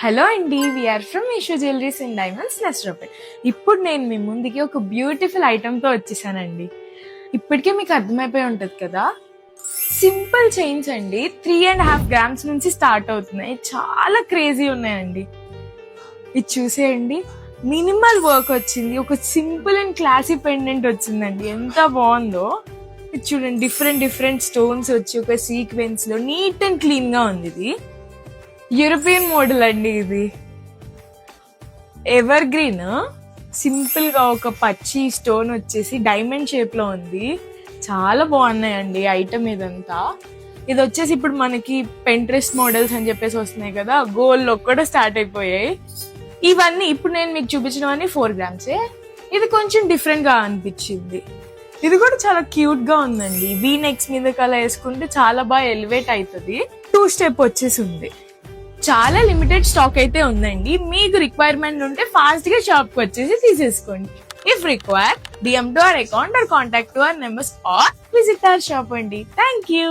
Hello అండి, we are from Meesho jewelleries and diamonds Nasropet. ఇప్పుడు నేను మీ ముందుకి ఒక బ్యూటిఫుల్ ఐటమ్తో వచ్చేసానండి. ఇప్పటికే మీకు అర్థమైపోయి ఉంటుంది కదా, సింపుల్ చైన్స్ అండి. 3.5 grams నుంచి స్టార్ట్ అవుతున్నాయి. చాలా క్రేజీ ఉన్నాయండి. ఇది చూసేయండి, మినిమల్ వర్క్ వచ్చింది. ఒక సింపుల్ అండ్ క్లాసీ పెండెంట్ వచ్చిందండి. ఎంత బాగుందో ఇది చూడండి. డిఫరెంట్ స్టోన్స్ వచ్చి ఒక సీక్వెన్స్ లో నీట్ అండ్ క్లీన్ గా ఉంది. ఇది యూరోపియన్ మోడల్ అండి. ఇది ఎవర్ గ్రీన్, సింపుల్ గా ఒక పచ్చి స్టోన్ వచ్చేసి డైమండ్ షేప్ లో ఉంది. చాలా బాగున్నాయండి ఐటమ్ ఇదంతా. ఇది వచ్చేసి ఇప్పుడు మనకి పెంట్రెస్ట్ మోడల్స్ అని చెప్పేసి వస్తున్నాయి కదా, గోల్డ్ లో కూడా స్టార్ట్ అయిపోయాయి. ఇవన్నీ ఇప్పుడు నేను మీకు చూపించినవన్నీ 4 grams. ఇది కొంచెం డిఫరెంట్ గా అనిపించింది. ఇది కూడా చాలా క్యూట్ గా ఉందండి. వీ నెక్స్ మీద కలా వేసుకుంటే చాలా బాగా ఎలివేట్ అవుతుంది. 2 step వచ్చేసి ఉంది. చాలా లిమిటెడ్ స్టాక్ అయితే ఉందండి. మీకు రిక్వైర్మెంట్ ఉంటే ఫాస్ట్ గా షాప్ కి వచ్చేసి తీసేసుకోండి. If require, DM to our account or contact to our numbers or visit our shop అండి. Thank you.